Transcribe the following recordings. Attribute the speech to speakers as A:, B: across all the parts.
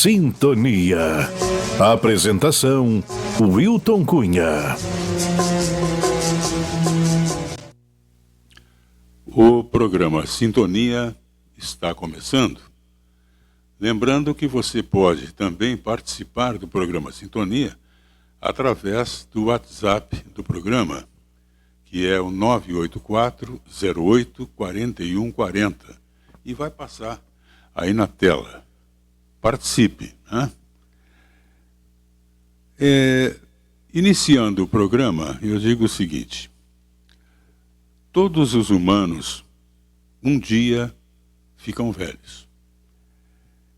A: Sintonia. Apresentação: Wilton Cunha.
B: O programa Sintonia está começando. Lembrando que você pode também participar do programa Sintonia através do WhatsApp do programa, que é o 984-08-4140. E vai passar aí na tela. Participe, né? Iniciando o programa, eu digo o seguinte: todos os humanos, um dia, ficam velhos.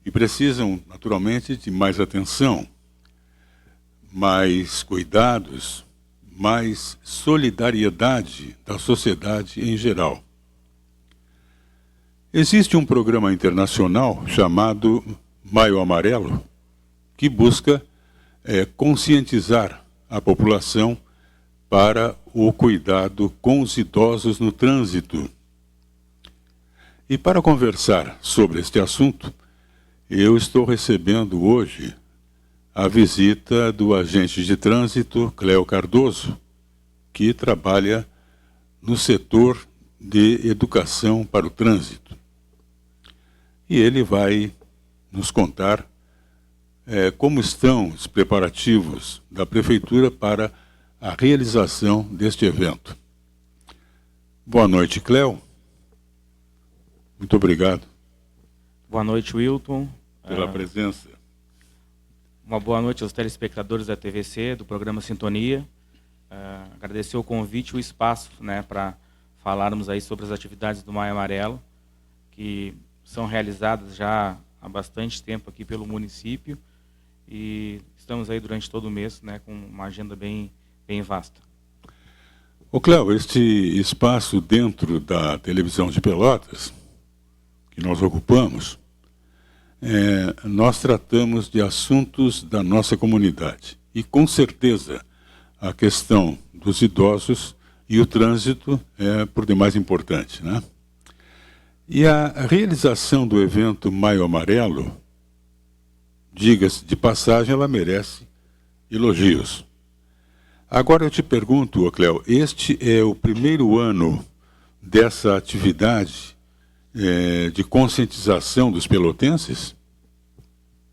B: E precisam, naturalmente, de mais atenção, mais cuidados, mais solidariedade da sociedade em geral. Existe um programa internacional chamado Maio Amarelo, que busca conscientizar a população para o cuidado com os idosos no trânsito. E para conversar sobre este assunto, eu estou recebendo hoje a visita do agente de trânsito, Cléo Cardoso, que trabalha no setor de educação para o trânsito. E ele vai nos contar como estão os preparativos da Prefeitura para a realização deste evento. Boa noite, Cléo. Muito obrigado.
C: Boa noite, Wilton.
B: Pela presença.
C: Uma boa noite aos telespectadores da TVC, do programa Sintonia. Agradecer o convite e o espaço, né, para falarmos aí sobre as atividades do Maio Amarelo, que são realizadas já há bastante tempo aqui pelo município, e estamos aí durante todo o mês, né, com uma agenda bem vasta.
B: Ô Cléo, este espaço dentro da televisão de Pelotas, que nós ocupamos, nós tratamos de assuntos da nossa comunidade. E, com certeza, a questão dos idosos e o trânsito é por demais importante, né? E a realização do evento Maio Amarelo, diga-se de passagem, ela merece elogios. Agora eu te pergunto, ô Cléo, este é o primeiro ano dessa atividade de conscientização dos pelotenses?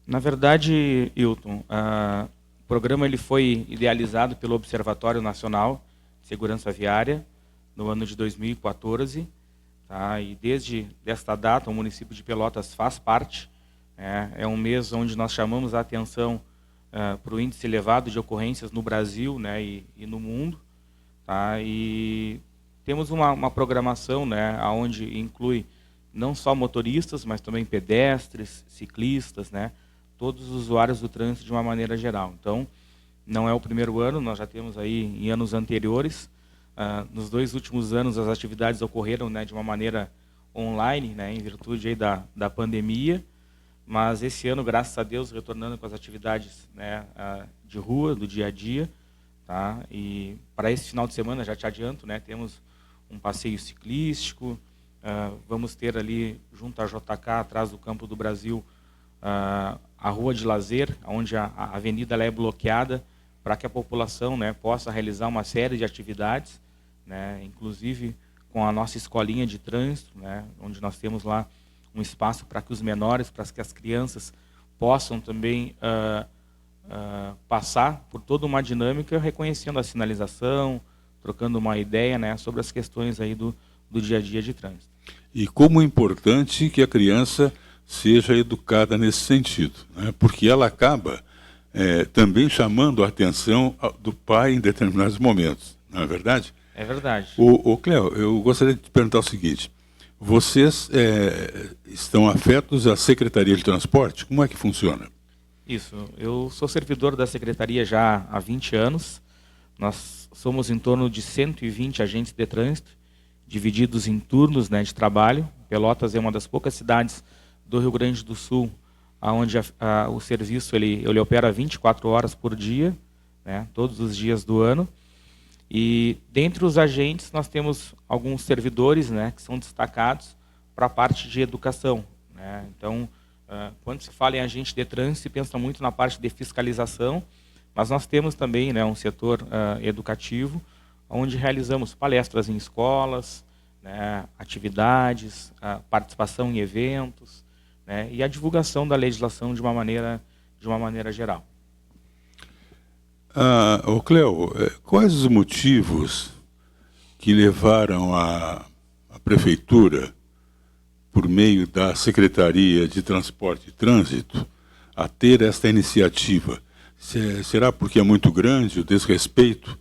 C: Na verdade, Hilton, o programa ele foi idealizado pelo Observatório Nacional de Segurança Viária no ano de 2014, tá? E desde esta data o município de Pelotas faz parte. É um mês onde nós chamamos a atenção para o índice elevado de ocorrências no Brasil, né, e no mundo, tá? E temos uma programação, né, onde inclui não só motoristas, mas também pedestres, ciclistas, né, todos os usuários do trânsito de uma maneira geral. Então, não é o primeiro ano, nós já temos aí em anos anteriores. Nos 2 últimos anos as atividades ocorreram, né, de uma maneira online, né, em virtude aí da pandemia, mas esse ano, graças a Deus, retornando com as atividades, né, de rua, do dia a dia, tá? E para esse final de semana, já te adianto, né, temos um passeio ciclístico. Vamos ter ali, junto à JK, atrás do Campo do Brasil, a rua de lazer, onde a avenida ela é bloqueada para que a população, né, possa realizar uma série de atividades, né, inclusive com a nossa escolinha de trânsito, né, onde nós temos lá um espaço para que os menores, para que as crianças possam também passar por toda uma dinâmica, reconhecendo a sinalização, trocando uma ideia, né, sobre as questões aí do dia a dia de trânsito.
B: E como é importante que a criança seja educada nesse sentido, né? Porque ela acaba também chamando a atenção do pai em determinados momentos, não é verdade?
C: É verdade.
B: Ô Cléo, eu gostaria de te perguntar o seguinte: vocês estão afetos à Secretaria de Transporte? Como é que funciona?
C: Isso, eu sou servidor da Secretaria já há 20 anos. Nós somos em torno de 120 agentes de trânsito, divididos em turnos, né, de trabalho. Pelotas é uma das poucas cidades do Rio Grande do Sul onde o serviço ele opera 24 horas por dia, né, todos os dias do ano. E dentre os agentes nós temos alguns servidores, né, que são destacados para a parte de educação, né? Então Quando se fala em agente de trânsito, se pensa muito na parte de fiscalização, mas nós temos também, né, um setor educativo, onde realizamos palestras em escolas, né, atividades, participação em eventos, né, e a divulgação da legislação de uma maneira geral.
B: Cleo, quais os motivos que levaram a Prefeitura, por meio da Secretaria de Transporte e Trânsito, a ter esta iniciativa? Será porque é muito grande o desrespeito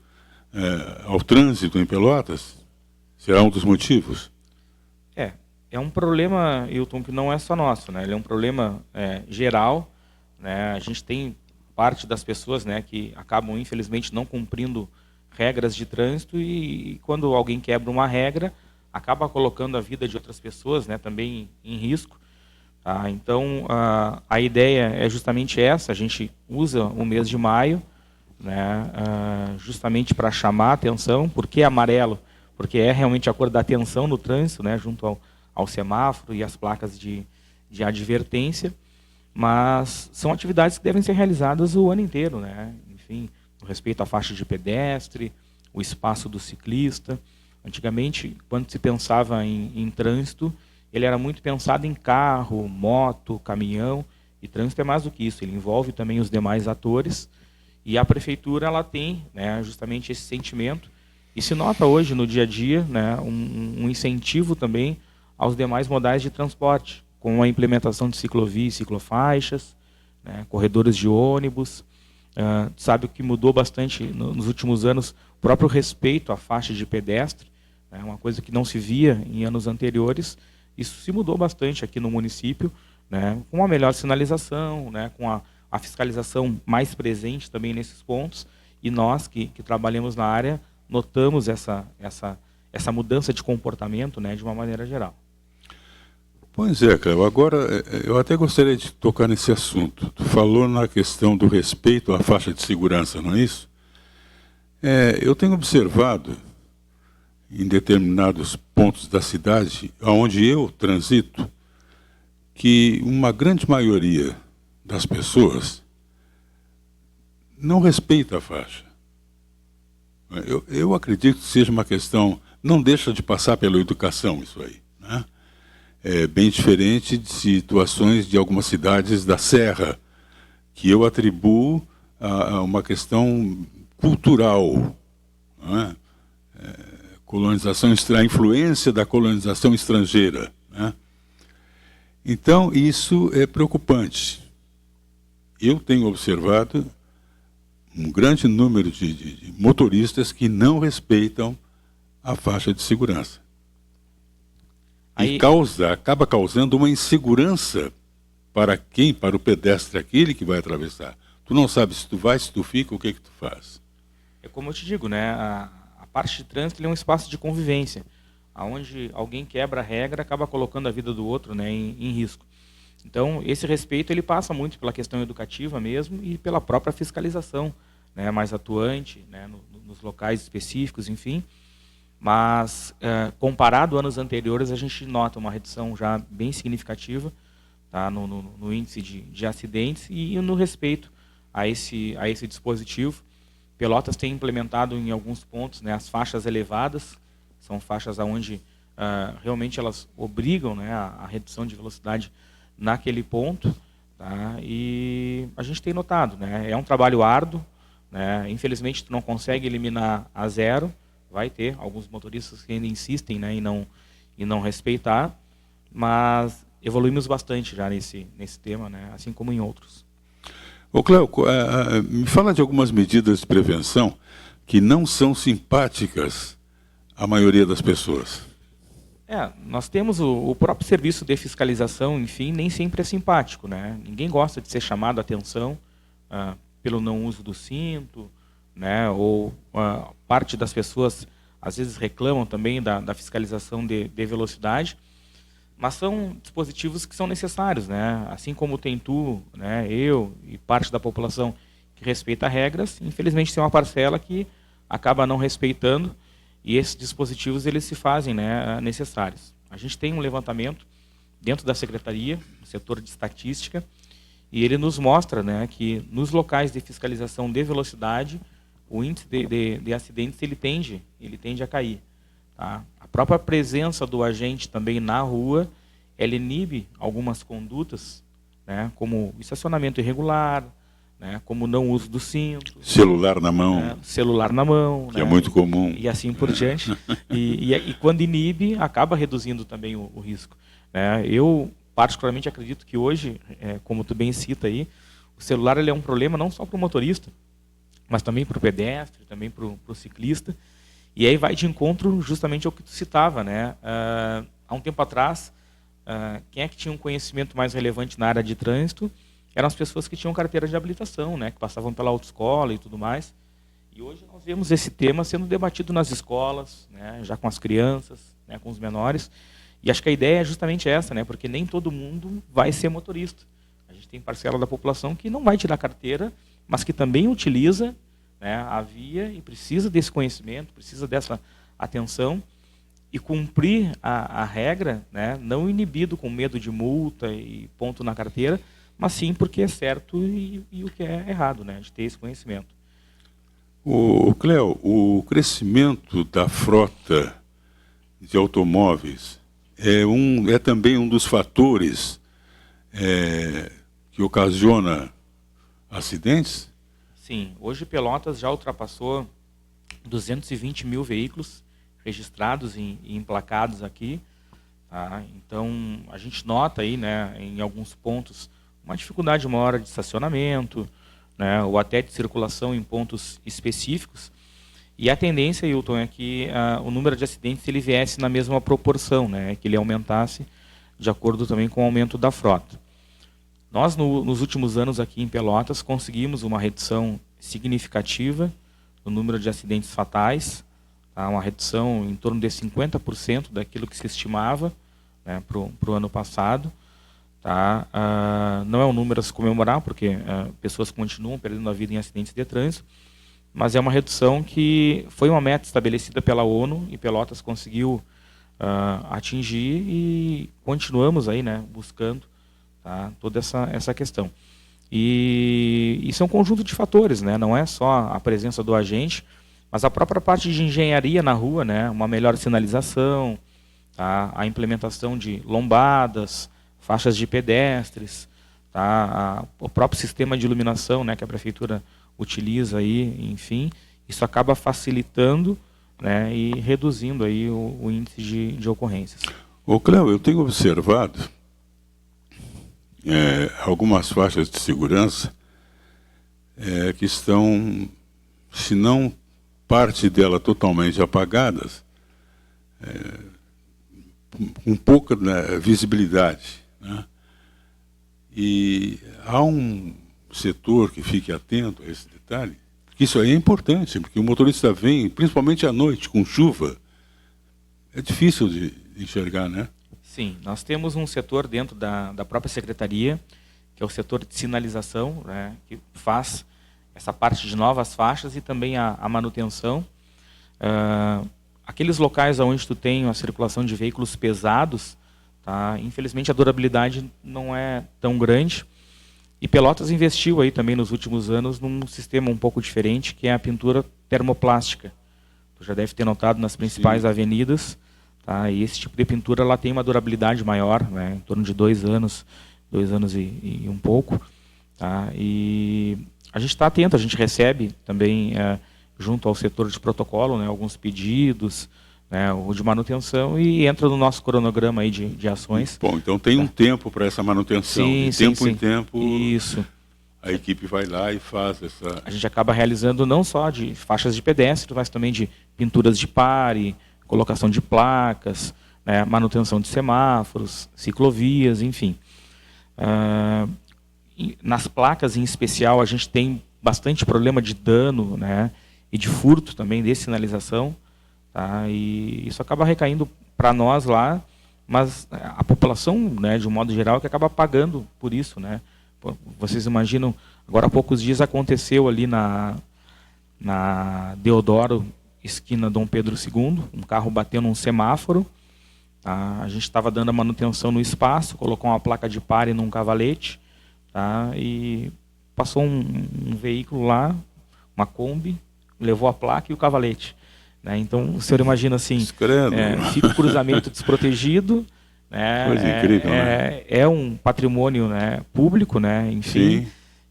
B: ao trânsito em Pelotas? Será um dos motivos?
C: É um problema, Hilton, que não é só nosso, né? Ele é um problema geral, né? A gente tem parte das pessoas, né, que acabam, infelizmente, não cumprindo regras de trânsito e quando alguém quebra uma regra, acaba colocando a vida de outras pessoas, né, também em risco. Tá? Então, a ideia é justamente essa. A gente usa o mês de maio, né, justamente para chamar a atenção. Por que amarelo? Porque é realmente a cor da atenção no trânsito, né, junto ao semáforo e às placas de advertência. Mas são atividades que devem ser realizadas o ano inteiro, né? Enfim, no respeito à faixa de pedestre, o espaço do ciclista. Antigamente, quando se pensava em trânsito, ele era muito pensado em carro, moto, caminhão, e trânsito é mais do que isso, ele envolve também os demais atores, e a prefeitura ela tem, né, justamente esse sentimento, e se nota hoje no dia a dia, né, um incentivo também aos demais modais de transporte, com a implementação de ciclovia e ciclofaixas, né, corredores de ônibus. Sabe o que mudou bastante nos últimos anos? O próprio respeito à faixa de pedestre, né, uma coisa que não se via em anos anteriores. Isso se mudou bastante aqui no município, né, com uma melhor sinalização, né, com a fiscalização mais presente também nesses pontos. E nós que trabalhamos na área notamos essa mudança de comportamento, né, de uma maneira geral.
B: Pois é, Cleo. Agora, eu até gostaria de tocar nesse assunto. Tu falou na questão do respeito à faixa de segurança, não é isso? Eu tenho observado, em determinados pontos da cidade, onde eu transito, que uma grande maioria das pessoas não respeita a faixa. Eu acredito que seja uma questão, não deixa de passar pela educação isso aí, né? É bem diferente de situações de algumas cidades da Serra, que eu atribuo a uma questão cultural, né? A influência da colonização estrangeira, né? Então, isso é preocupante. Eu tenho observado um grande número de motoristas que não respeitam a faixa de segurança. E acaba causando uma insegurança para o pedestre, aquele que vai atravessar. Tu não sabe se tu vai, se tu fica, o que tu faz.
C: É como eu te digo, né? A parte de trânsito é um espaço de convivência, onde alguém quebra a regra, acaba colocando a vida do outro, né, em risco. Então, esse respeito ele passa muito pela questão educativa mesmo e pela própria fiscalização, né, mais atuante, né, nos locais específicos, enfim. Mas, comparado a anos anteriores, a gente nota uma redução já bem significativa, tá, no índice de acidentes e no respeito a esse dispositivo. Pelotas tem implementado em alguns pontos, né, as faixas elevadas, são faixas onde realmente elas obrigam, né, a redução de velocidade naquele ponto, tá, e a gente tem notado, né, é um trabalho árduo, né, infelizmente tu não consegue eliminar a zero. Vai ter alguns motoristas que ainda insistem, né, em não respeitar, mas evoluímos bastante já nesse tema, né, assim como em outros.
B: Ô Cleo, me fala de algumas medidas de prevenção que não são simpáticas à maioria das pessoas.
C: Nós temos o próprio serviço de fiscalização, enfim, nem sempre é simpático, né? Ninguém gosta de ser chamado a atenção pelo não uso do cinto, né? Ou parte das pessoas às vezes reclamam também da fiscalização de velocidade, mas são dispositivos que são necessários, né? Assim como tem tu, né, eu e parte da população que respeita regras, infelizmente tem uma parcela que acaba não respeitando e esses dispositivos eles se fazem, né, necessários. A gente tem um levantamento, dentro da secretaria, no setor de estatística, e ele nos mostra, né, que nos locais de fiscalização de velocidade, o índice de acidentes ele tende a cair. Tá? A própria presença do agente também na rua, ela inibe algumas condutas, né, como estacionamento irregular, né, como não uso do cinto.
B: Celular na mão.
C: Né, celular na mão.
B: Que
C: né,
B: é muito comum.
C: E assim por diante. E quando inibe, acaba reduzindo também o risco. Né? Eu, particularmente, acredito que hoje, como tu bem cita aí, o celular ele é um problema não só para o motorista, mas também para o pedestre, também para o ciclista. E aí vai de encontro justamente ao que tu citava. Né? Há um tempo atrás, quem é que tinha um conhecimento mais relevante na área de trânsito eram as pessoas que tinham carteira de habilitação, né? Que passavam pela autoescola e tudo mais. E hoje nós vemos esse tema sendo debatido nas escolas, né? Já com as crianças, né? Com os menores. E acho que a ideia é justamente essa, né? Porque nem todo mundo vai ser motorista. A gente tem parcela da população que não vai tirar carteira, mas que também utiliza, né, a via e precisa desse conhecimento, precisa dessa atenção e cumprir a regra, né, não inibido com medo de multa e ponto na carteira, mas sim porque é certo e o que é errado, né, de ter esse conhecimento.
B: Cléo, o crescimento da frota de automóveis é também um dos fatores que ocasiona acidentes?
C: Sim, hoje Pelotas já ultrapassou 220 mil veículos registrados e emplacados aqui. Tá? Então, a gente nota aí, né, em alguns pontos, uma dificuldade maior de estacionamento, né, ou até de circulação em pontos específicos. E a tendência, Hilton, é que o número de acidentes ele viesse na mesma proporção, né, que ele aumentasse de acordo também com o aumento da frota. Nós, nos últimos anos aqui em Pelotas, conseguimos uma redução significativa no número de acidentes fatais, tá? Uma redução em torno de 50% daquilo que se estimava, né, para o ano passado. Tá? Não é um número a se comemorar, porque pessoas continuam perdendo a vida em acidentes de trânsito, mas é uma redução que foi uma meta estabelecida pela ONU e Pelotas conseguiu atingir e continuamos aí, né, buscando, tá, toda essa questão. E isso é um conjunto de fatores, né, não é só a presença do agente, mas a própria parte de engenharia na rua, né, uma melhor sinalização, tá, a implementação de lombadas, faixas de pedestres, tá, o próprio sistema de iluminação, né, que a prefeitura utiliza aí, enfim, isso acaba facilitando, né, e reduzindo aí o índice de ocorrências.
B: Cléo, eu tenho observado algumas faixas de segurança que estão, se não parte dela totalmente apagadas, com pouca, né, visibilidade. Né? E há um setor que fique atento a esse detalhe, que isso aí é importante, porque o motorista vem, principalmente à noite, com chuva, é difícil de enxergar, né?
C: Sim, nós temos um setor dentro da própria secretaria, que é o setor de sinalização, né, que faz essa parte de novas faixas e também a manutenção. Aqueles locais onde tu tem a circulação de veículos pesados, tá, infelizmente a durabilidade não é tão grande. E Pelotas investiu aí também nos últimos anos num sistema um pouco diferente, que é a pintura termoplástica. Tu já deve ter notado nas principais Sim. avenidas. Tá? E esse tipo de pintura ela tem uma durabilidade maior, né, em torno de 2 anos e um pouco. Tá? E a gente está atento, a gente recebe também, junto ao setor de protocolo, né, alguns pedidos, né, ou de manutenção, e entra no nosso cronograma aí de ações.
B: Bom, então tem um tempo para essa manutenção,
C: sim,
B: de tempo
C: sim.
B: em tempo.
C: Isso.
B: A equipe vai lá e faz essa...
C: A gente acaba realizando não só de faixas de pedestre, mas também de pinturas de pare, colocação de placas, né, manutenção de semáforos, ciclovias, enfim. Nas placas, em especial, a gente tem bastante problema de dano, né, e de furto também de sinalização. Tá? E isso acaba recaindo para nós lá, mas a população, né, de um modo geral, que acaba pagando por isso. Né? Vocês imaginam, agora há poucos dias aconteceu ali na Deodoro, esquina Dom Pedro II, um carro bateu num semáforo, tá? A gente estava dando a manutenção no espaço, colocou uma placa de pare num cavalete, tá? E passou um veículo lá, uma Kombi, levou a placa e o cavalete, né? Então o senhor imagina assim, fica o cruzamento desprotegido, né?
B: Coisa incrível, né?
C: É um patrimônio, né, público, né? Enfim.
B: Sim.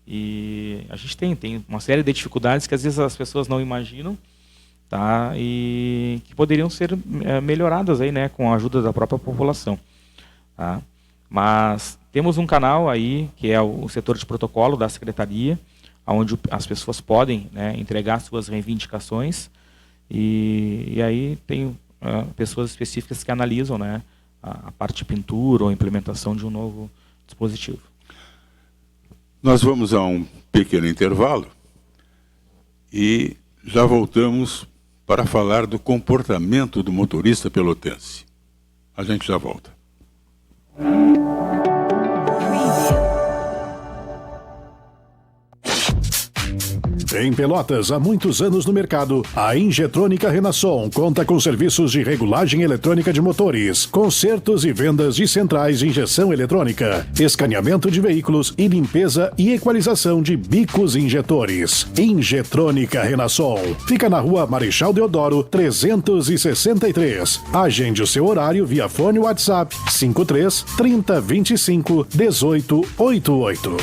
C: E a gente tem uma série de dificuldades que às vezes as pessoas não imaginam, tá? E que poderiam ser melhoradas aí, né, com a ajuda da própria população, tá? Mas temos um canal aí que é o setor de protocolo da secretaria, onde as pessoas podem, né, entregar suas reivindicações e aí tem pessoas específicas que analisam, né, a parte de pintura ou implementação de um novo dispositivo.
B: Nós vamos a um pequeno intervalo e já voltamos para falar do comportamento do motorista pelotense. A gente já volta.
A: Em Pelotas, há muitos anos no mercado, a Injetrônica Renasson conta com serviços de regulagem eletrônica de motores, consertos e vendas de centrais de injeção eletrônica, escaneamento de veículos e limpeza e equalização de bicos injetores. Injetrônica Renasson fica na rua Marechal Deodoro, 363. Agende o seu horário via fone WhatsApp 53 30 25 18 88.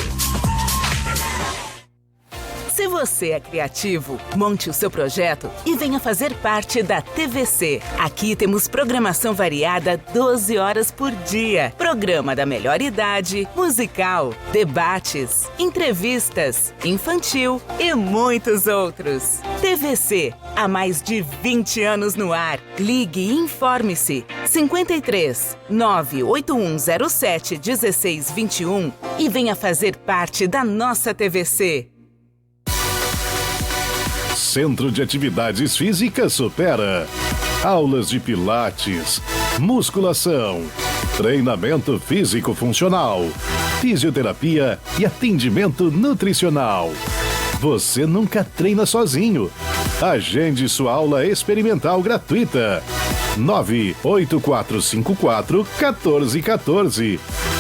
D: Se você é criativo, monte o seu projeto e venha fazer parte da TVC. Aqui temos programação variada 12 horas por dia. Programa da melhor idade, musical, debates, entrevistas, infantil e muitos outros. TVC, há mais de 20 anos no ar. Ligue e informe-se. 53 98107 1621 e venha fazer parte da nossa TVC.
A: Centro de Atividades Físicas Supera. Aulas de pilates, musculação, treinamento físico-funcional, fisioterapia e atendimento nutricional. Você nunca treina sozinho. Agende sua aula experimental gratuita. 98454-1414.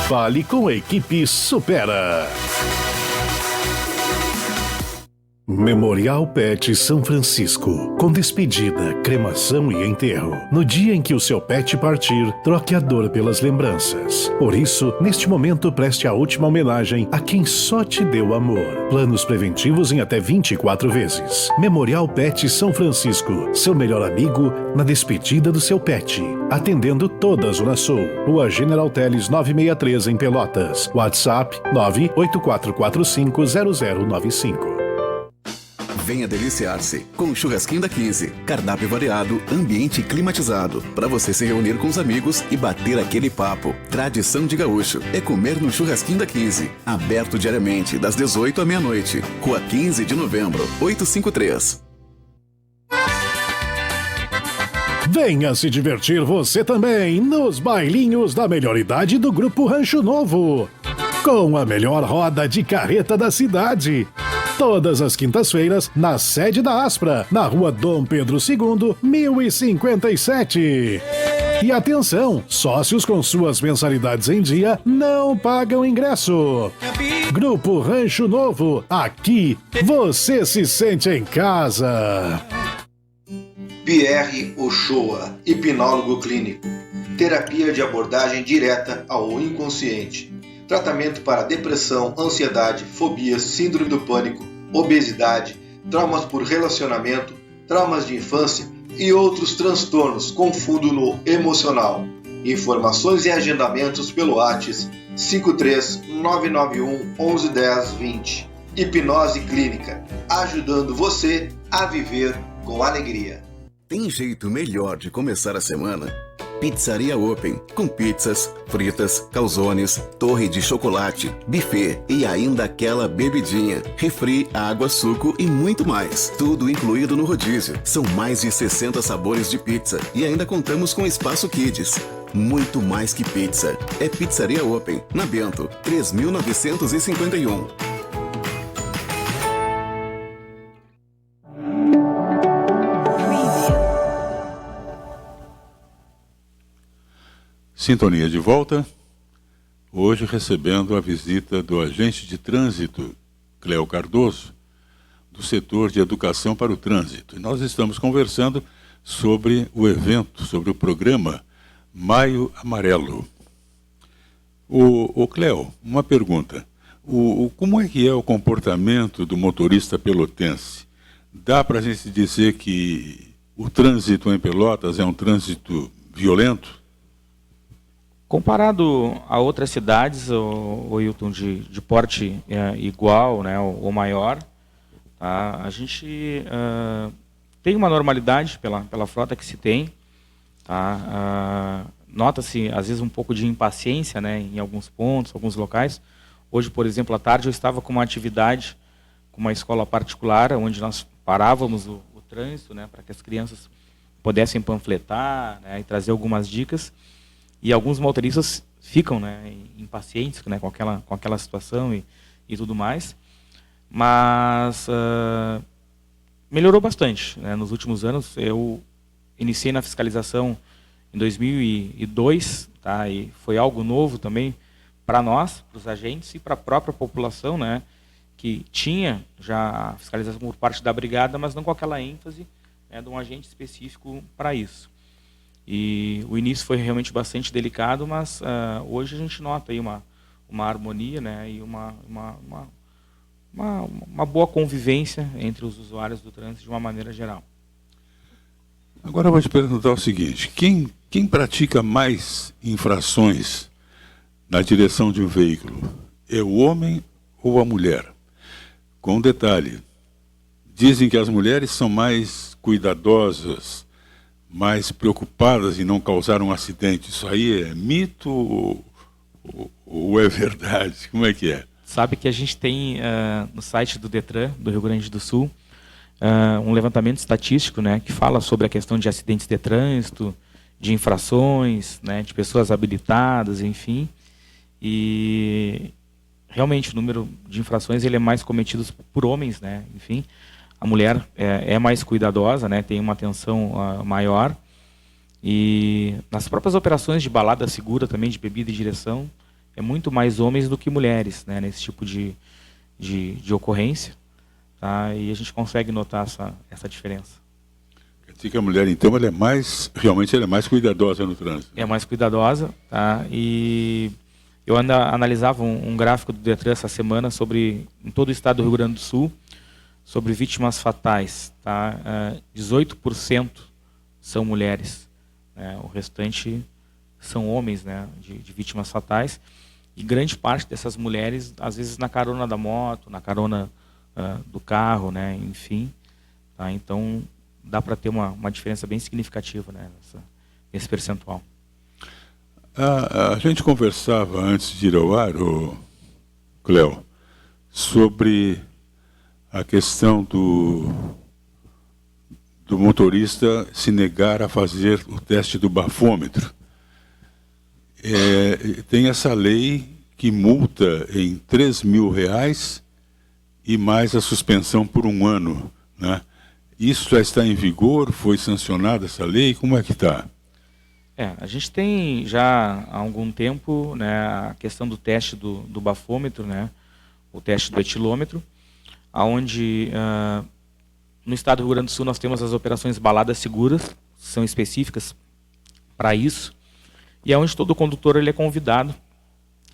A: Fale com a equipe Supera. Memorial Pet São Francisco. Com despedida, cremação e enterro. No dia em que o seu pet partir, troque a dor pelas lembranças. Por isso, neste momento, preste a última homenagem a quem só te deu amor. Planos preventivos em até 24 vezes. Memorial Pet São Francisco. Seu melhor amigo na despedida do seu pet. Atendendo toda a Zona Sul. Rua General Teles 963 em Pelotas. WhatsApp 984450095.
E: Venha deliciar-se com o Churrasquinho da 15. Cardápio variado, ambiente climatizado. Para você se reunir com os amigos e bater aquele papo. Tradição de gaúcho é comer no Churrasquinho da 15. Aberto diariamente, das 18 à meia-noite. Rua 15 de Novembro, 853.
A: Venha se divertir você também nos bailinhos da melhor idade do Grupo Rancho Novo. Com a melhor roda de carreta da cidade. Todas as quintas-feiras, na sede da Aspra, na rua Dom Pedro II, 1057. E atenção, sócios com suas mensalidades em dia não pagam ingresso. Grupo Rancho Novo, aqui você se sente em casa.
F: Pierre Ochoa, hipnólogo clínico. Terapia de abordagem direta ao inconsciente. Tratamento para depressão, ansiedade, fobias, síndrome do pânico, obesidade, traumas por relacionamento, traumas de infância e outros transtornos com fundo no emocional. Informações e agendamentos pelo WhatsApp 53 991 11 10 20. Hipnose Clínica, ajudando você a viver com alegria.
E: Tem jeito melhor de começar a semana? Pizzaria Open, com pizzas, fritas, calzones, torre de chocolate, buffet e ainda aquela bebidinha, refri, água, suco e muito mais. Tudo incluído no rodízio. São mais de 60 sabores de pizza e ainda contamos com espaço kids. Muito mais que pizza. É Pizzaria Open, na Bento, 3951.
B: Sintonia de volta, hoje recebendo a visita do agente de trânsito, Cléo Cardoso, do setor de educação para o trânsito. E nós estamos conversando sobre o evento, sobre o programa Maio Amarelo. Cléo, uma pergunta. Como é que é o comportamento do motorista pelotense? Dá para a gente dizer que o trânsito em Pelotas é um trânsito violento?
C: Comparado a outras cidades, o Hilton, de porte igual, né, ou maior, tá, a gente tem uma normalidade pela frota que se tem. Tá, nota-se, às vezes, um pouco de impaciência, né, em alguns pontos, alguns locais. Hoje, por exemplo, à tarde, eu estava com uma atividade com uma escola particular, onde nós parávamos o trânsito, né, para que as crianças pudessem panfletar, né, e trazer algumas dicas. E alguns motoristas ficam, né, impacientes, né, com aquela situação e tudo mais. Mas melhorou bastante, né, nos últimos anos. Eu iniciei na fiscalização em 2002, tá, e foi algo novo também para nós, para os agentes e para a própria população, né, que tinha já a fiscalização por parte da brigada, mas não com aquela ênfase, né, de um agente específico para isso. E o início foi realmente bastante delicado, mas hoje a gente nota aí uma harmonia, né, e uma boa convivência entre os usuários do trânsito de uma maneira geral.
B: Agora eu vou te perguntar o seguinte: quem pratica mais infrações na direção de um veículo? É o homem ou a mulher? Com um detalhe, dizem que as mulheres são mais cuidadosas, mais preocupadas em não causar um acidente. Isso aí é mito ou é verdade? Como é que é?
C: Sabe que a gente tem no site do Detran, do Rio Grande do Sul, um levantamento estatístico, né, que fala sobre a questão de acidentes de trânsito, de infrações, né, de pessoas habilitadas, enfim. E realmente o número de infrações ele é mais cometido por homens, né, enfim. A mulher é mais cuidadosa, né, tem uma atenção maior. E nas próprias operações de balada segura também, de bebida e direção, é muito mais homens do que mulheres, né, nesse tipo de ocorrência. Tá? E a gente consegue notar essa diferença.
B: Quer dizer que a mulher, então, realmente ela é mais cuidadosa no trânsito.
C: É mais cuidadosa. Tá? E eu analisava um gráfico do Detran essa semana em todo o estado do Rio Grande do Sul, sobre vítimas fatais, tá? 18% são mulheres, né? O restante são homens, né? de vítimas fatais, e grande parte dessas mulheres, às vezes na carona da moto, na carona do carro, né? Enfim, tá? Então dá para ter uma diferença bem significativa, né? nesse percentual.
B: A gente conversava antes de ir ao ar, Cléo, sobre a questão do motorista se negar a fazer o teste do bafômetro. Tem essa lei que multa em R$3.000 e mais a suspensão por 1 ano. Né? Isso já está em vigor? Foi sancionada essa lei? Como é que está?
C: A gente tem já há algum tempo, né, a questão do teste do bafômetro, né, o teste do etilômetro, onde no estado do Rio Grande do Sul nós temos as operações baladas seguras, são específicas para isso, e é onde todo condutor ele é convidado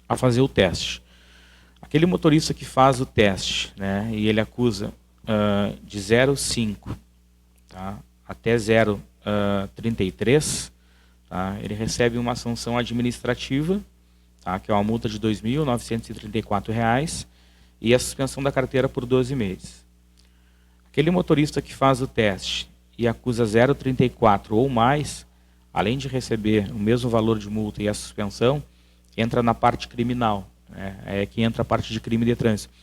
C: a fazer o teste. Aquele motorista que faz o teste, né, e ele acusa de 0,5 tá, até 0,33, tá, ele recebe uma sanção administrativa, tá, que é uma multa de R$ 2.934, e a suspensão da carteira por 12 meses. Aquele motorista que faz o teste e acusa 0,34 ou mais, além de receber o mesmo valor de multa e a suspensão, entra na parte criminal, né? É que entra a parte de crime de trânsito.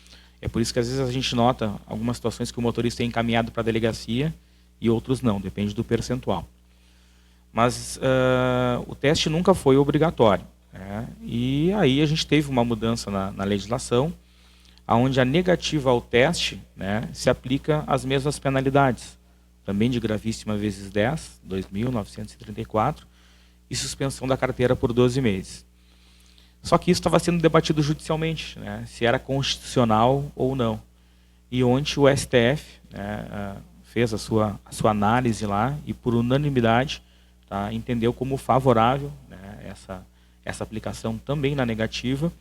C: É por isso que às vezes a gente nota algumas situações que o motorista é encaminhado para a delegacia e outros não, depende do percentual. Mas o teste nunca foi obrigatório, né? E aí a gente teve uma mudança na legislação, onde a negativa ao teste, né, se aplica as mesmas penalidades, também de gravíssima vezes 10, 2.934, e suspensão da carteira por 12 meses. Só que isso estava sendo debatido judicialmente, né, se era constitucional ou não. E ontem o STF, né, fez a sua análise lá e, por unanimidade, tá, entendeu como favorável, né, essa aplicação também na negativa,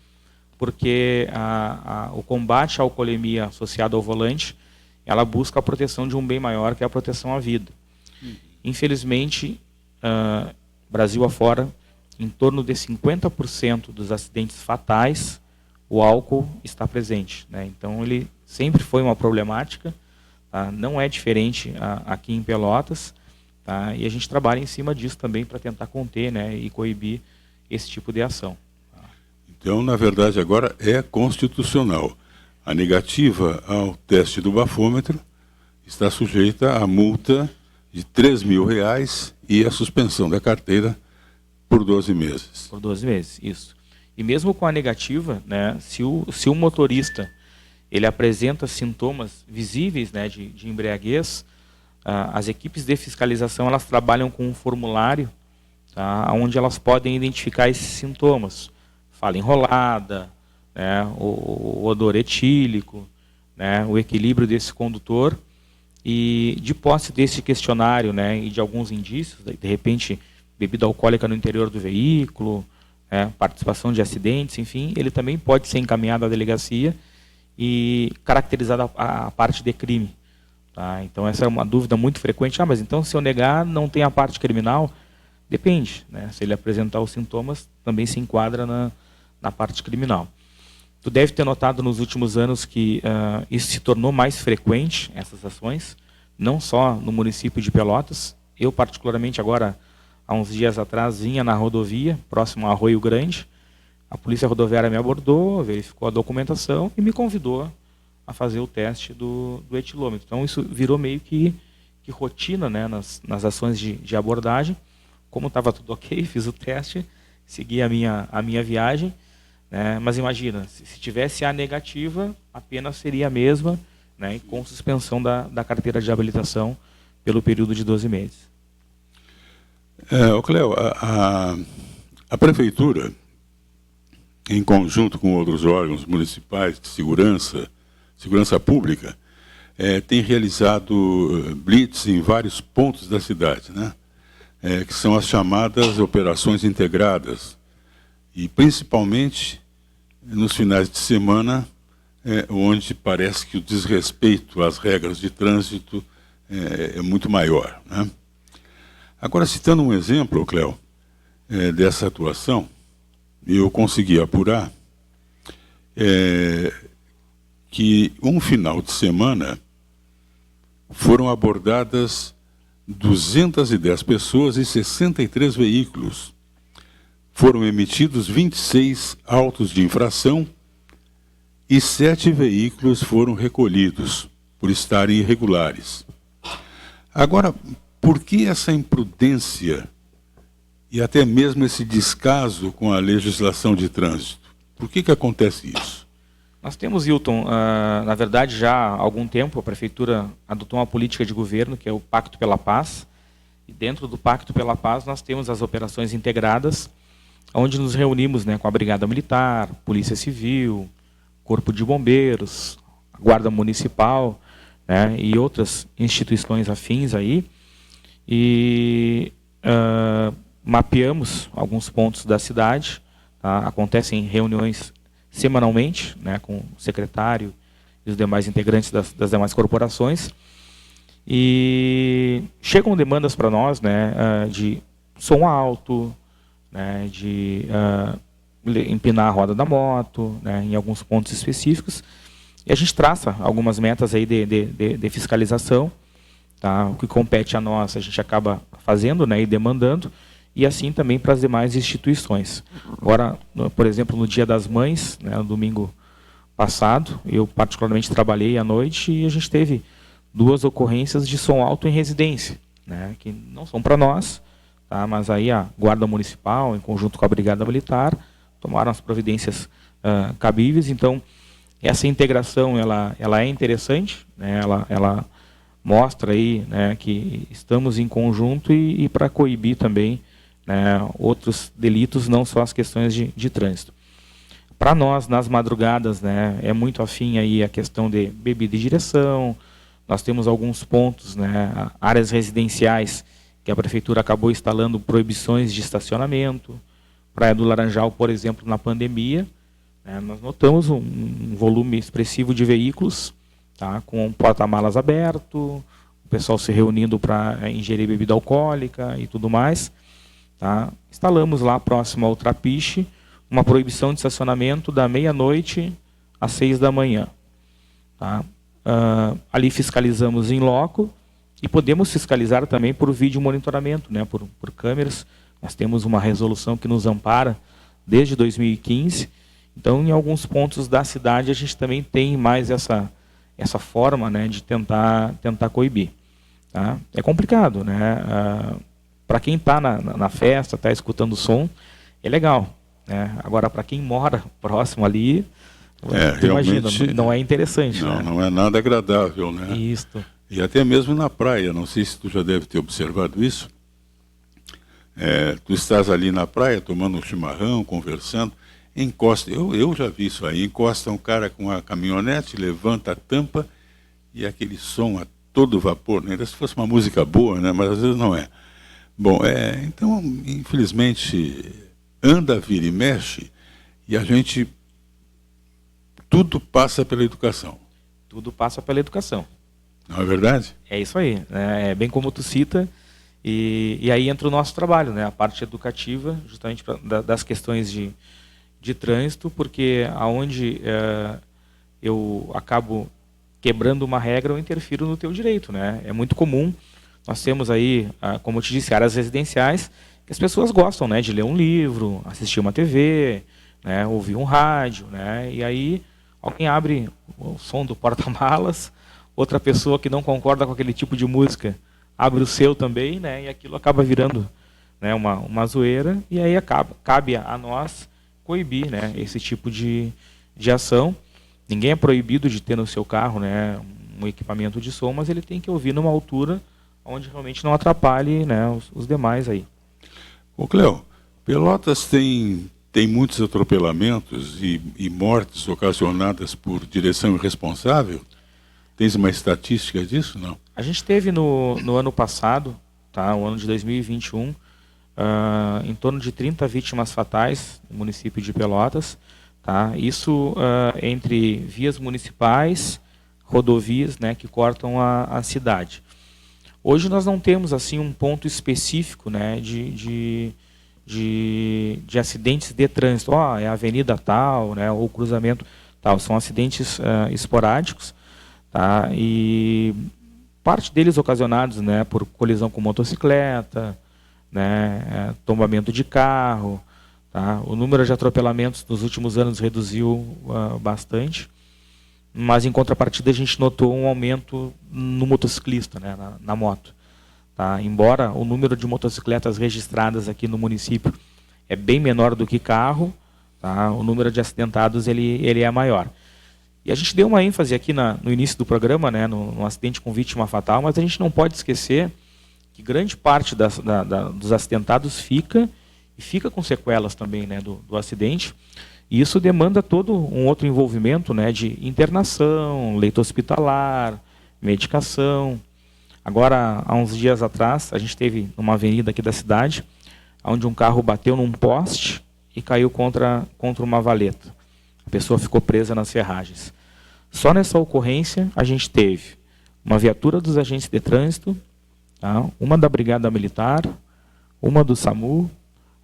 C: porque o combate à alcoolemia associado ao volante, ela busca a proteção de um bem maior, que é a proteção à vida. Infelizmente, Brasil afora, em torno de 50% dos acidentes fatais, o álcool está presente, né? Então, ele sempre foi uma problemática, tá? Não é diferente aqui em Pelotas, tá? E a gente trabalha em cima disso também para tentar conter, né, e coibir esse tipo de ação.
B: Então, na verdade, agora é constitucional. A negativa ao teste do bafômetro está sujeita à multa de R$3.000 e a suspensão da carteira por 12 meses.
C: Por 12 meses, isso. E mesmo com a negativa, né, se o motorista ele apresenta sintomas visíveis, né, de embriaguez, as equipes de fiscalização elas trabalham com um formulário, tá, onde elas podem identificar esses sintomas. Fala enrolada, né, o odor etílico, né, o equilíbrio desse condutor, e de posse desse questionário, né, e de alguns indícios, de repente bebida alcoólica no interior do veículo, participação de acidentes, enfim, ele também pode ser encaminhado à delegacia e caracterizada a parte de crime. Tá? Então essa é uma dúvida muito frequente. Mas então se eu negar, não tem a parte criminal? Depende, né? Se ele apresentar os sintomas, também se enquadra na parte criminal. Tu deve ter notado nos últimos anos que isso se tornou mais frequente, essas ações, não só no município de Pelotas. Eu, particularmente, agora, há uns dias atrás, vinha na rodovia, próximo a Arroio Grande. A polícia rodoviária me abordou, verificou a documentação e me convidou a fazer o teste do etilômetro. Então, isso virou meio que rotina, né, nas ações de abordagem. Como estava tudo ok, fiz o teste, segui a minha viagem. Né, mas imagina, se tivesse a negativa, a pena seria a mesma, né, com suspensão da carteira de habilitação pelo período de 12 meses.
B: Cléo, a Prefeitura, em conjunto com outros órgãos municipais de segurança pública, tem realizado blitz em vários pontos da cidade, né? Que são as chamadas operações integradas. E principalmente nos finais de semana, onde parece que o desrespeito às regras de trânsito é muito maior, né? Agora, citando um exemplo, Cléo, dessa atuação, eu consegui apurar que um final de semana foram abordadas 210 pessoas e 63 veículos. Foram emitidos 26 autos de infração e 7 veículos foram recolhidos por estarem irregulares. Agora, por que essa imprudência e até mesmo esse descaso com a legislação de trânsito? Por que acontece isso?
C: Nós temos, Hilton, na verdade, já há algum tempo, a Prefeitura adotou uma política de governo, que é o Pacto pela Paz. E dentro do Pacto pela Paz, nós temos as operações integradas, onde nos reunimos, né, com a Brigada Militar, Polícia Civil, Corpo de Bombeiros, a Guarda Municipal, né, e outras instituições afins aí. E mapeamos alguns pontos da cidade, tá? Acontecem reuniões semanalmente, né, com o secretário e os demais integrantes das demais corporações, e chegam demandas para nós, né, de som alto, né, de empinar a roda da moto, né, em alguns pontos específicos, e a gente traça algumas metas aí de fiscalização. Tá? O que compete a nós, a gente acaba fazendo, né, e demandando, e assim também para as demais instituições. Agora, por exemplo, no Dia das Mães, né, no domingo passado, eu particularmente trabalhei à noite e a gente teve 2 ocorrências de som alto em residência, né, que não são para nós, tá, mas aí a Guarda Municipal, em conjunto com a Brigada Militar, tomaram as providências cabíveis. Então, essa integração ela é interessante, né, ela mostra aí, né, que estamos em conjunto e para coibir também, né, outros delitos, não só as questões de trânsito. Para nós, nas madrugadas, né, é muito afim aí a questão de bebida e direção. Nós temos alguns pontos, né, áreas residenciais, que a Prefeitura acabou instalando proibições de estacionamento. Praia do Laranjal, por exemplo, na pandemia, né, nós notamos um volume expressivo de veículos, tá, com porta-malas aberto, o pessoal se reunindo para ingerir bebida alcoólica e tudo mais. Tá. Instalamos lá, próximo ao Trapiche, uma proibição de estacionamento da meia-noite às 6 da manhã. Tá. Ali fiscalizamos em loco e podemos fiscalizar também por vídeo monitoramento, né, por câmeras. Nós temos uma resolução que nos ampara desde 2015. Então, em alguns pontos da cidade, a gente também tem mais essa forma, né, de tentar coibir. Tá. É complicado, né? Para quem está na festa, está escutando o som, é legal. Né? Agora, para quem mora próximo ali, imagina, não é interessante.
B: Não,
C: né?
B: Não é nada agradável, né?
C: Isso.
B: E até mesmo na praia, não sei se tu já deve ter observado isso. Tu estás ali na praia, tomando um chimarrão, conversando, encosta, eu já vi isso aí, encosta um cara com a caminhonete, levanta a tampa e aquele som a todo vapor, né? Ainda se fosse uma música boa, né? Mas às vezes não é. Bom, então, infelizmente, anda, vira e mexe, e a gente, tudo passa pela educação.
C: Tudo passa pela educação.
B: Não é verdade?
C: É isso aí, né? É bem como tu cita, e aí entra o nosso trabalho, né? A parte educativa, justamente das questões de trânsito, porque aonde eu acabo quebrando uma regra, eu interfiro no teu direito, né? É muito comum, nós temos aí, como eu te disse, áreas residenciais, que as pessoas gostam, né, de ler um livro, assistir uma TV, né, ouvir um rádio, né? E aí alguém abre o som do porta-malas, outra pessoa que não concorda com aquele tipo de música abre o seu também, né, e aquilo acaba virando, né, uma zoeira, e aí cabe a nós coibir, né, esse tipo de ação. Ninguém é proibido de ter no seu carro, né, um equipamento de som, mas ele tem que ouvir numa altura onde realmente não atrapalhe, né, os demais aí.
B: Ô Cléo, Pelotas tem muitos atropelamentos e mortes ocasionadas por direção irresponsável? Tens uma estatística disso, não?
C: A gente teve no ano passado, tá, o ano de 2021, em torno de 30 vítimas fatais no município de Pelotas. Tá? Isso entre vias municipais, rodovias, né, que cortam a cidade. Hoje nós não temos assim um ponto específico, né, de acidentes de trânsito. É a avenida tal, né, ou cruzamento tal. São acidentes esporádicos, tá? E parte deles ocasionados, né, por colisão com motocicleta, né, tombamento de carro. Tá? O número de atropelamentos nos últimos anos reduziu bastante, mas em contrapartida a gente notou um aumento no motociclista, né, na moto. Tá? Embora o número de motocicletas registradas aqui no município é bem menor do que carro, tá? O número de acidentados ele é maior. E a gente deu uma ênfase aqui no início do programa, né, no acidente com vítima fatal, mas a gente não pode esquecer que grande parte dos acidentados fica com sequelas também, né, do acidente. E isso demanda todo um outro envolvimento, né, de internação, leito hospitalar, medicação. Agora, há uns dias atrás, a gente teve numa avenida aqui da cidade, onde um carro bateu num poste e caiu contra uma valeta. A pessoa ficou presa nas ferragens. Só nessa ocorrência, a gente teve uma viatura dos agentes de trânsito, tá, uma da Brigada Militar, uma do SAMU,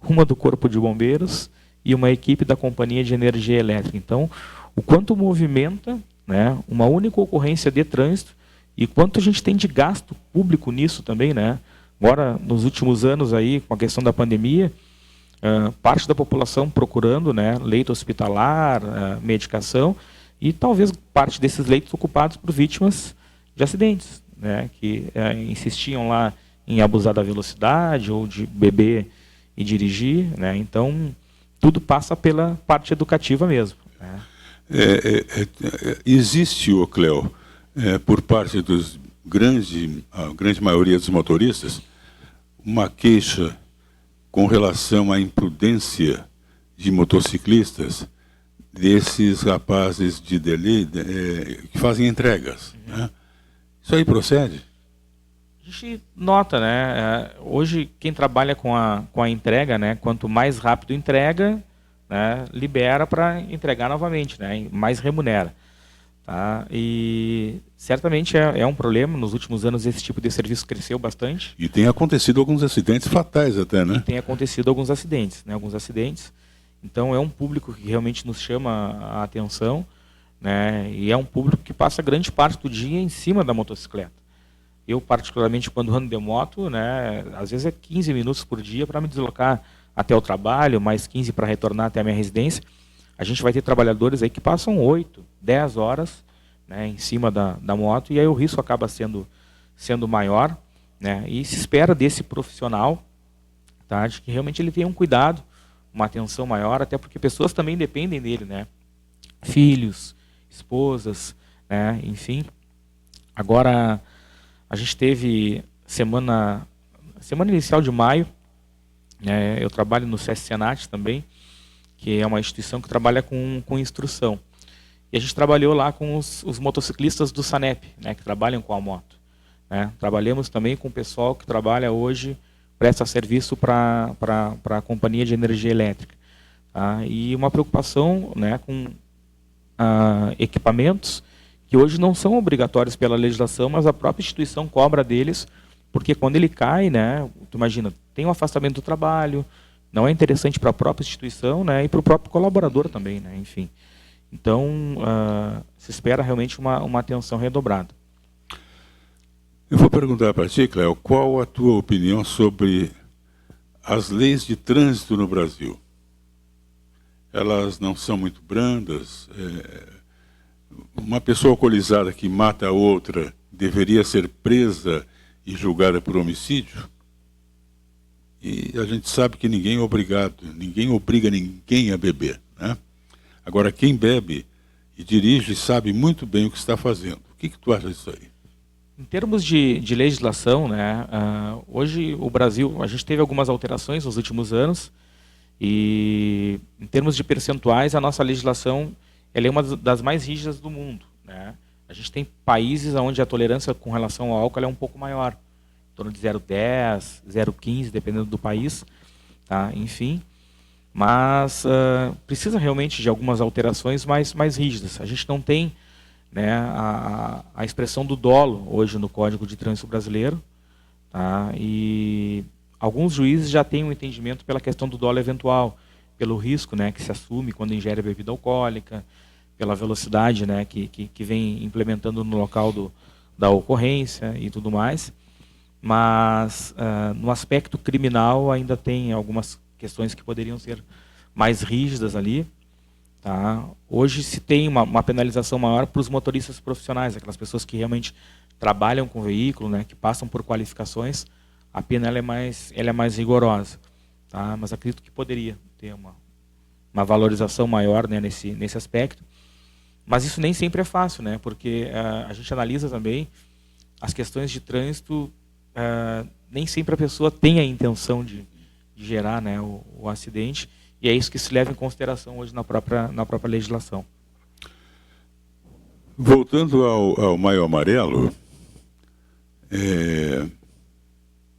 C: uma do Corpo de Bombeiros e uma equipe da Companhia de Energia Elétrica. Então, o quanto movimenta, né, uma única ocorrência de trânsito e quanto a gente tem de gasto público nisso também, né? Agora, nos últimos anos, aí, com a questão da pandemia, parte da população procurando, né, leito hospitalar, medicação, e talvez parte desses leitos ocupados por vítimas de acidentes, né, que insistiam lá em abusar da velocidade ou de beber e dirigir, né? Então tudo passa pela parte educativa mesmo, né?
B: Existe, Cléo, por parte a grande maioria dos motoristas, uma queixa com relação à imprudência de motociclistas, desses rapazes de que fazem entregas. Né? Isso aí procede?
C: A gente nota, né? Hoje, quem trabalha com a entrega, né? Quanto mais rápido entrega, né? Libera para entregar novamente, né? Mais remunera. Tá? E certamente é um problema. Nos últimos anos, esse tipo de serviço cresceu bastante.
B: E tem acontecido alguns acidentes fatais até, né?
C: E tem acontecido alguns acidentes, né? Alguns acidentes. Então, é um público que realmente nos chama a atenção, né? E é um público que passa grande parte do dia em cima da motocicleta. Eu, particularmente, quando ando de moto, né, às vezes é 15 minutos por dia para me deslocar até o trabalho, mais 15 para retornar até a minha residência. A gente vai ter trabalhadores aí que passam 8, 10 horas, né, em cima da moto, e aí o risco acaba sendo maior, né, e se espera desse profissional, tá, de que realmente ele tenha um cuidado, uma atenção maior, até porque pessoas também dependem dele, né, filhos, esposas, né, enfim. Agora, a gente teve semana inicial de maio, né, eu trabalho no SESC Senat também, que é uma instituição que trabalha com instrução. E a gente trabalhou lá com os motociclistas do SANEP, né, que trabalham com a moto. Né. Trabalhamos também com o pessoal que trabalha hoje, presta serviço para a companhia de energia elétrica. Tá. E uma preocupação, né, com equipamentos que hoje não são obrigatórios pela legislação, mas a própria instituição cobra deles, porque quando ele cai, né, tu imagina, tem um afastamento do trabalho, não é interessante para a própria instituição, né, e para o próprio colaborador também, né, enfim. Então, se espera realmente uma atenção redobrada.
B: Eu vou perguntar para ti, Cléo, qual a tua opinião sobre as leis de trânsito no Brasil? Elas não são muito brandas? Uma pessoa alcoolizada que mata a outra deveria ser presa e julgada por homicídio? E a gente sabe que ninguém obriga ninguém a beber, né? Agora, quem bebe e dirige sabe muito bem o que está fazendo. O que tu acha disso aí?
C: Em termos de legislação, né, hoje o Brasil, a gente teve algumas alterações nos últimos anos, e em termos de percentuais, a nossa legislação ela é uma das mais rígidas do mundo. Né? A gente tem países onde a tolerância com relação ao álcool é um pouco maior, em torno de 0,10, 0,15, dependendo do país. Tá? Enfim, mas precisa realmente de algumas alterações mais rígidas. A gente não tem, né, a expressão do dolo hoje no Código de Trânsito Brasileiro. Tá? E alguns juízes já têm um entendimento pela questão do dolo eventual, pelo risco, né, que se assume quando ingere bebida alcoólica, pela velocidade, né, que vem implementando no local da ocorrência e tudo mais. Mas, no aspecto criminal, ainda tem algumas questões que poderiam ser mais rígidas ali. Tá? Hoje se tem uma penalização maior para os motoristas profissionais, aquelas pessoas que realmente trabalham com o veículo, né, que passam por qualificações, a pena ela é mais rigorosa. Tá? Mas acredito que poderia ter uma valorização maior, né, nesse aspecto. Mas isso nem sempre é fácil, né, porque a gente analisa também as questões de trânsito, nem sempre a pessoa tem a intenção de gerar, né, o acidente, e é isso que se leva em consideração hoje na própria legislação.
B: Voltando ao Maio Amarelo,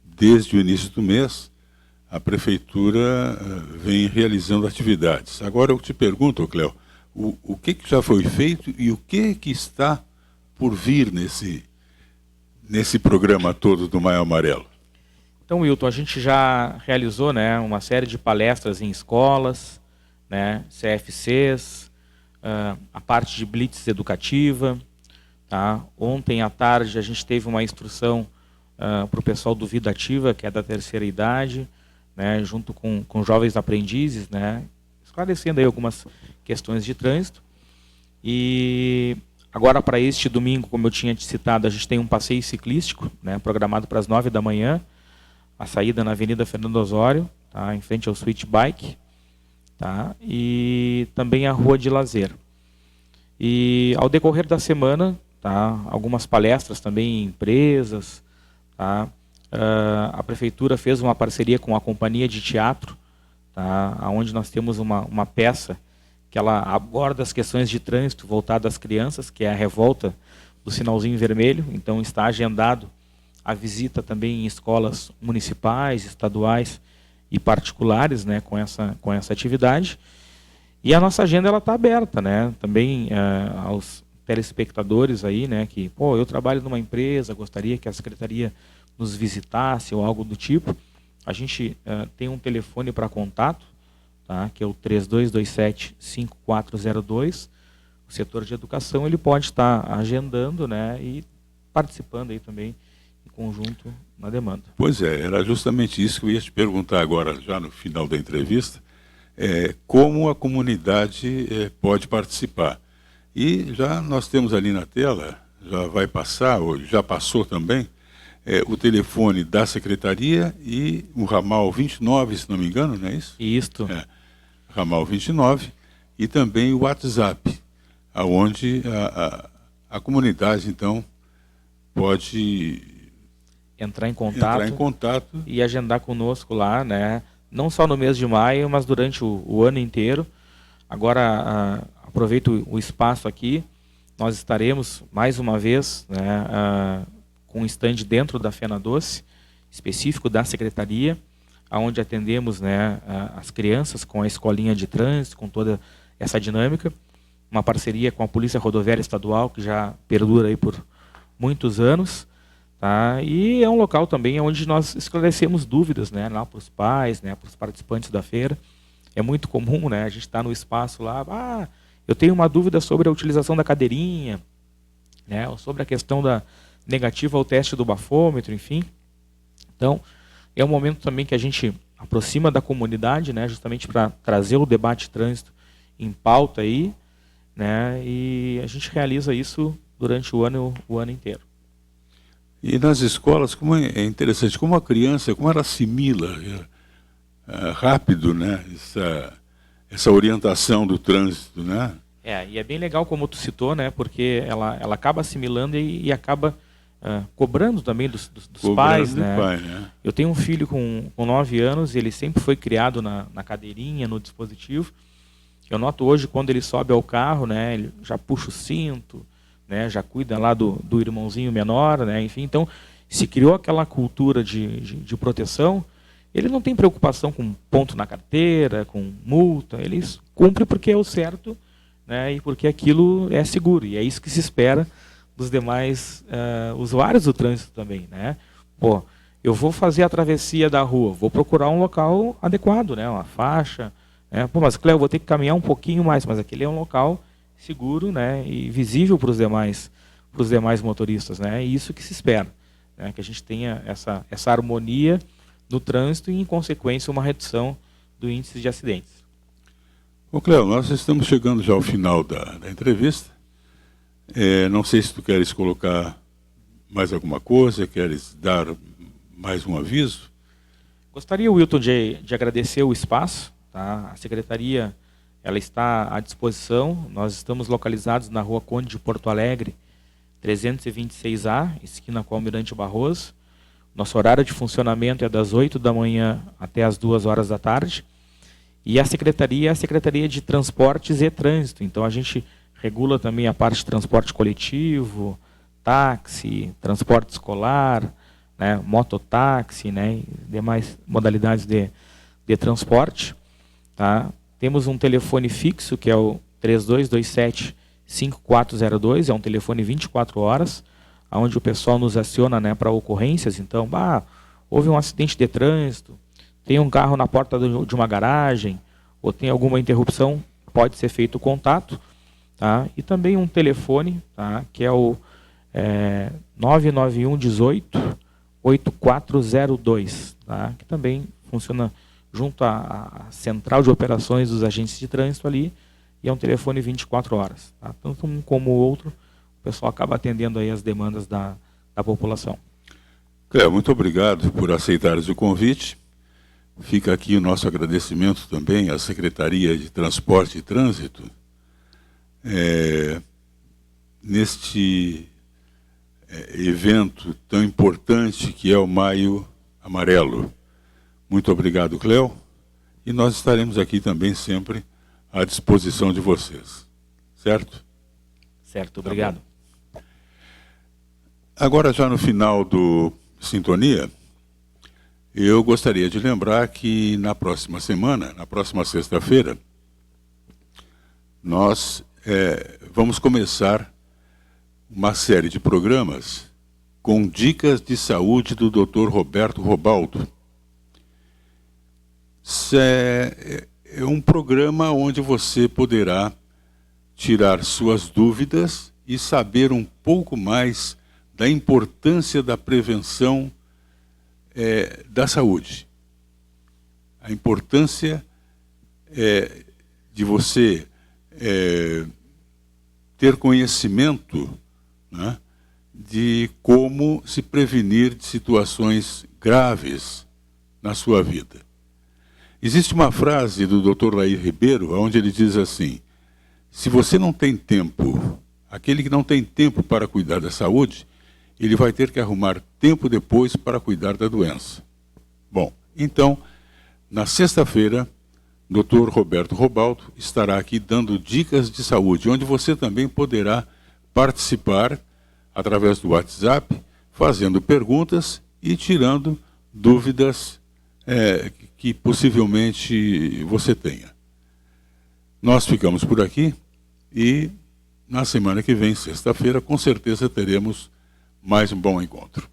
B: desde o início do mês, a Prefeitura vem realizando atividades. Agora eu te pergunto, Cléo, o que já foi feito e o que está por vir nesse programa todo do Maio Amarelo?
C: Então, Wilton, a gente já realizou, né, uma série de palestras em escolas, né, CFCs, a parte de blitz educativa. Tá? Ontem à tarde a gente teve uma instrução para o pessoal do Vida Ativa, que é da terceira idade, né, junto com jovens aprendizes, né, esclarecendo aí algumas questões de trânsito. E agora, para este domingo, como eu tinha te citado, a gente tem um passeio ciclístico, né, programado para as 9 da manhã, a saída na Avenida Fernando Osório, tá, em frente ao Switch Bike, tá, e também a Rua de Lazer. E ao decorrer da semana, tá, algumas palestras também em empresas, tá, a Prefeitura fez uma parceria com a Companhia de Teatro, tá? Onde nós temos uma peça que ela aborda as questões de trânsito voltadas às crianças, que é a Revolta do Sinalzinho Vermelho. Então está agendado a visita também em escolas municipais, estaduais e particulares, né, com essa atividade. E a nossa agenda ela está aberta, né, também aos telespectadores aí, né, que, pô, eu trabalho numa empresa, gostaria que a secretaria nos visitasse ou algo do tipo. A gente tem um telefone para contato, tá, que é o 3227-5402. O setor de educação ele pode estar agendando, né, e participando aí também em conjunto na demanda.
B: Pois é, era justamente isso que eu ia te perguntar agora, já no final da entrevista, como a comunidade pode participar. E já nós temos ali na tela, já vai passar, ou já passou também, o telefone da secretaria e o ramal 29, se não me engano, não é isso?
C: Isto.
B: Ramal 29, e também o WhatsApp, onde a comunidade, então, pode
C: entrar em contato e agendar conosco lá, né? Não só no mês de maio, mas durante o ano inteiro. Agora, aproveito o espaço aqui, nós estaremos, mais uma vez, né, com um stand dentro da Fena Doce, específico da Secretaria, onde atendemos, né, as crianças com a escolinha de trânsito, com toda essa dinâmica. Uma parceria com a Polícia Rodoviária Estadual, que já perdura aí por muitos anos. Tá? E é um local também onde nós esclarecemos dúvidas, né, lá para os pais, né, para os participantes da feira. É muito comum, né, a gente estar no espaço lá, eu tenho uma dúvida sobre a utilização da cadeirinha, né, ou sobre a questão da negativa ao teste do bafômetro, enfim. Então, é um momento também que a gente aproxima da comunidade, né, justamente para trazer o debate trânsito em pauta aí, né, e a gente realiza isso durante o ano inteiro.
B: E nas escolas, como é interessante, como a criança, como ela assimila rápido, né, essa orientação do trânsito, né?
C: E é bem legal como tu citou, né, porque ela acaba assimilando e acaba cobrando também dos pais, né?
B: Pai, né?
C: Eu tenho um filho com 9 anos, ele sempre foi criado na cadeirinha, no dispositivo. Eu noto hoje, quando ele sobe ao carro, né, ele já puxa o cinto, né, já cuida lá do irmãozinho menor, né, enfim. Então, se criou aquela cultura de proteção, ele não tem preocupação com ponto na carteira, com multa, ele cumpre porque é o certo, né, e porque aquilo é seguro, e é isso que se espera dos demais usuários do trânsito também, né. Pô, eu vou fazer a travessia da rua, vou procurar um local adequado, né, uma faixa, né. Pô, mas Cléo, vou ter que caminhar um pouquinho mais, mas aquele é um local seguro, né, e visível para os demais motoristas, né, e isso que se espera, né, que a gente tenha essa harmonia no trânsito e, em consequência, uma redução do índice de acidentes.
B: Ô Cléo, nós estamos chegando já ao final da entrevista. Não sei se tu queres colocar mais alguma coisa, queres dar mais um aviso?
C: Gostaria, Wilton, de agradecer o espaço, tá? A Secretaria ela está à disposição. Nós estamos localizados na Rua Conde de Porto Alegre, 326A, esquina com Almirante Barroso. Nosso horário de funcionamento é das 8 da manhã até as 2 horas da tarde. E a Secretaria é a Secretaria de Transportes e Trânsito. Então, a gente regula também a parte de transporte coletivo, táxi, transporte escolar, né, mototáxi, né, e demais modalidades de transporte. Tá? Temos um telefone fixo, que é o 3227-5402, é um telefone 24 horas, onde o pessoal nos aciona, né, para ocorrências. Então, houve um acidente de trânsito, tem um carro na porta de uma garagem, ou tem alguma interrupção, pode ser feito o contato. Tá? E também um telefone, tá, que é o 99118-8402, tá, que também funciona junto à central de operações dos agentes de trânsito ali, e é um telefone 24 horas. Tá? Tanto um como o outro, o pessoal acaba atendendo aí as demandas da população.
B: Cléo, muito obrigado por aceitares o convite. Fica aqui o nosso agradecimento também à Secretaria de Transporte e Trânsito, neste evento tão importante que é o Maio Amarelo. Muito obrigado, Cléo, e nós estaremos aqui também sempre à disposição de vocês, certo?
C: Certo, obrigado.
B: Tá. Agora, já no final do Sintonia, eu gostaria de lembrar que na próxima semana, na próxima sexta-feira, nós vamos começar uma série de programas com dicas de saúde do Dr. Roberto Robaldo. É um programa onde você poderá tirar suas dúvidas e saber um pouco mais da importância da prevenção da saúde. A importância de você ter conhecimento, né, de como se prevenir de situações graves na sua vida. Existe uma frase do Dr. Lair Ribeiro, onde ele diz assim: se você não tem tempo, aquele que não tem tempo para cuidar da saúde, ele vai ter que arrumar tempo depois para cuidar da doença. Bom, então, na sexta-feira, Dr. Roberto Robaldo estará aqui dando dicas de saúde, onde você também poderá participar através do WhatsApp, fazendo perguntas e tirando dúvidas que possivelmente você tenha. Nós ficamos por aqui e na semana que vem, sexta-feira, com certeza teremos mais um bom encontro.